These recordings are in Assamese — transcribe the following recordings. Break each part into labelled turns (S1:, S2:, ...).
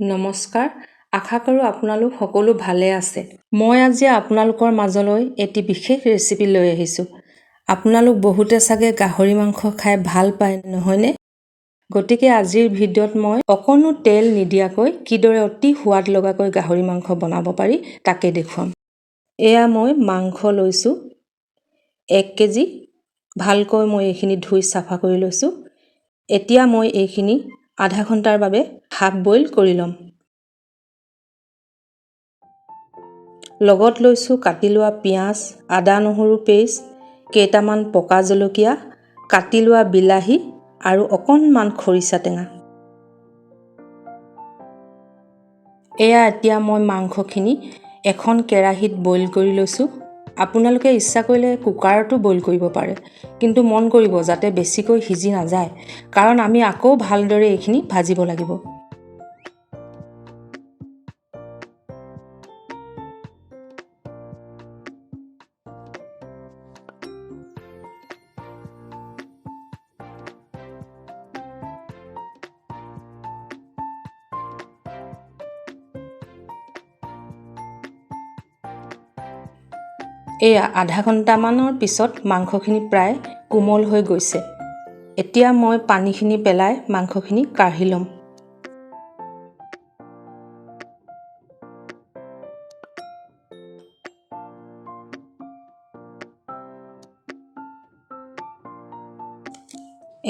S1: নমস্কাৰ, আশা কৰোঁ আপোনালোক সকলো ভালে আছে। মই আজি আপোনালোকৰ মাজলৈ এটি বিশেষ ৰেচিপি লৈ আহিছোঁ। আপোনালোক বহুতে চাগে গাহৰি মাংস খাই ভাল পায়, নহয়নে? গতিকে আজিৰ ভিডিঅ'ত মই অকণো তেল নিদিয়াকৈ কিদৰে অতি সোৱাদ লগাকৈ গাহৰি মাংস বনাব পাৰি তাকে দেখুৱাম। এয়া মই মাংস লৈছোঁ 1 কেজি। ভালকৈ মই এইখিনি ধুই চাফা কৰি লৈছোঁ। এতিয়া মই এইখিনি আধা ঘণ্টাৰ বাবে হাফ বইল কৰি ল'ম। লগত লৈছোঁ কাটি লোৱা পিঁয়াজ, আদা নহৰু পেষ্ট, কেইটামান পকা জলকীয়া, কাটি লোৱা বিলাহী আৰু অকণমান খৰিচা টেঙা। এয়া এতিয়া মই মাংসখিনি এখন কেৰাহীত বইল কৰি লৈছোঁ। আপোনালোকে ইচ্ছা কৰিলে কুকাৰতো বইল কৰিব পাৰে, কিন্তু মন কৰিব যাতে বেছিকৈ সিজি নাযায়, কাৰণ আমি আকৌ ভালদৰে এইখিনি ভাজিব লাগিব। এয়া আধা ঘণ্টামানৰ পিছত মাংসখিনি প্ৰায় কোমল হৈ গৈছে। এতিয়া মই পানীখিনি পেলাই মাংসখিনি কাঢ়ি ল'ম।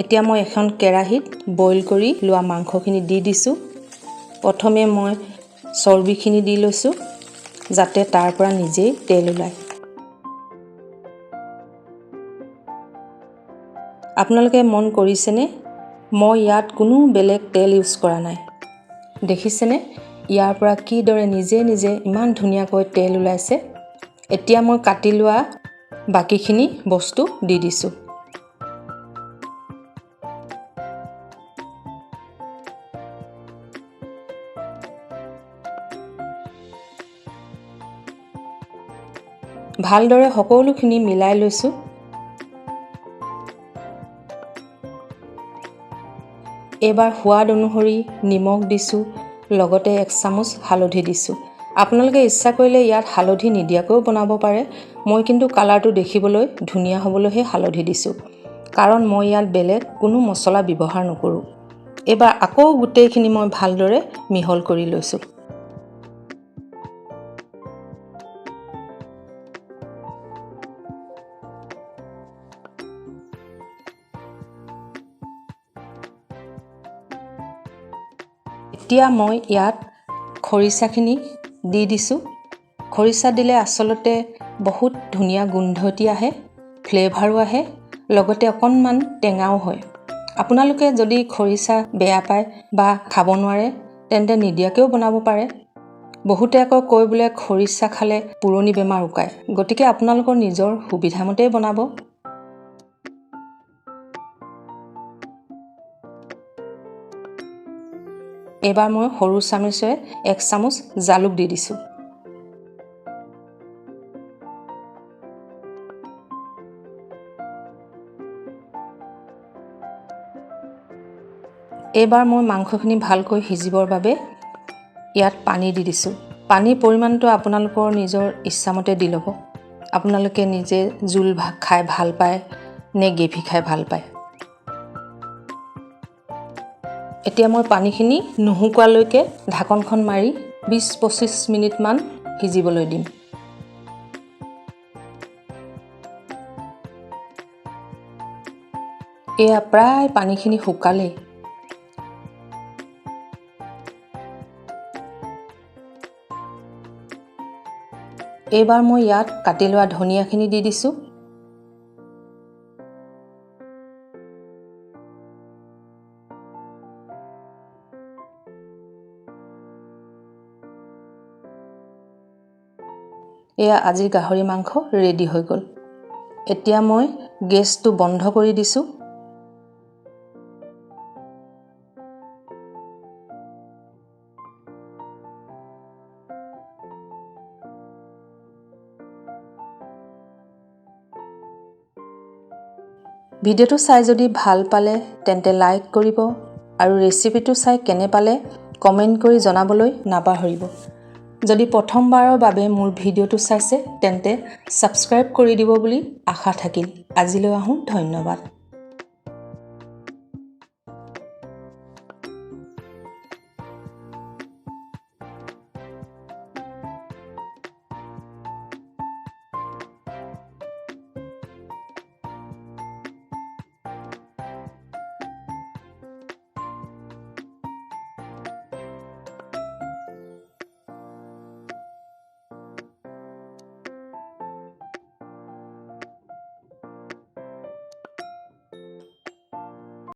S1: এতিয়া মই এখন কেৰাহীত বইল কৰি লোৱা মাংসখিনি দি দিছোঁ। প্ৰথমে মই চৰ্বিখিনি দি লৈছোঁ, যাতে তাৰ পৰা নিজেই তেল ওলায়। আপোনালোকে মন কৰিছেনে? মই ইয়াত কোনো বেলেগ তেল ইউজ কৰা নাই। দেখিছেনে ইয়াৰ পৰা কিদৰে নিজে নিজে ইমান ধুনীয়াকৈ তেল ওলাইছে। এতিয়া মই কাটি লোৱা বাকীখিনি বস্তু দি দিছোঁ। ভালদৰে সকলোখিনি মিলাই লৈছোঁ। এইবাৰ সোৱাদ অনুসৰি নিমখ দিছোঁ, লগতে 1 চামুচ হালধি দিছোঁ। আপোনালোকে ইচ্ছা কৰিলে ইয়াত হালধি নিদিয়াকৈও বনাব পাৰে। মই কিন্তু কালাৰটো দেখিবলৈ ধুনীয়া হ'বলৈহে হালধি দিছোঁ, কাৰণ মই ইয়াত বেলেগ কোনো মছলা ব্যৱহাৰ নকৰোঁ। এইবাৰ আকৌ গোটেইখিনি মই ভালদৰে মিহল কৰি লৈছোঁ। এতিয়া মই ইয়াত খৰিচাখিনি দি দিছোঁ। খৰিচা দিলে আচলতে বহুত ধুনীয়া গোন্ধ এটি আহে, ফ্লেভাৰো আহে, লগতে অকণমান টেঙাও হয়। আপোনালোকে যদি খৰিচা বেয়া পায় বা খাব নোৱাৰে তেন্তে নিদিয়াকৈও বনাব পাৰে। বহুতে আকৌ কয় বোলে খৰিচা খালে পুৰণি বেমাৰ উকায়। গতিকে আপোনালোকৰ নিজৰ সুবিধামতেই বনাব। এইবাৰ মই সৰু চামুচেৰে 1 চামুচ জালুক দি দিছোঁ। এইবাৰ মই মাংসখিনি ভালকৈ সিজিবৰ বাবে ইয়াত পানী দি দিছোঁ। পানীৰ পৰিমাণটো আপোনালোকৰ নিজৰ ইচ্ছামতে দি ল'ব। আপোনালোকে নিজে জোল খাই ভাল পায় নে গ্ৰেভি খাই ভাল পায়। এতিয়া মই পানীখিনি নুশুকোৱালৈকে ঢাকনখন মাৰি 20-25 মিনিটমান সিজিবলৈ দিম। এয়া প্ৰায় পানীখিনি শুকালেই। এইবাৰ মই ইয়াত কাটি লোৱা ধনিয়াখিনি দি দিছোঁ। এয়া আজিৰ গাহৰি মাংস ৰেডি হৈ গ'ল। এতিয়া মই গেছটো বন্ধ কৰি দিছোঁ। ভিডিঅ'টো চাই যদি ভাল পালে তেন্তে লাইক কৰিব আৰু ৰেচিপিটো চাই কেনে পালে কমেণ্ট কৰি জনাবলৈ নাপাহৰিব। যদি প্ৰথমবাৰৰ বাবে মোৰ ভিডিঅ'টো চাইছে তেন্তে ছাবস্ক্ৰাইব কৰি দিব বুলি আশা থাকিল। আজিলৈ আহোঁ, ধন্যবাদ।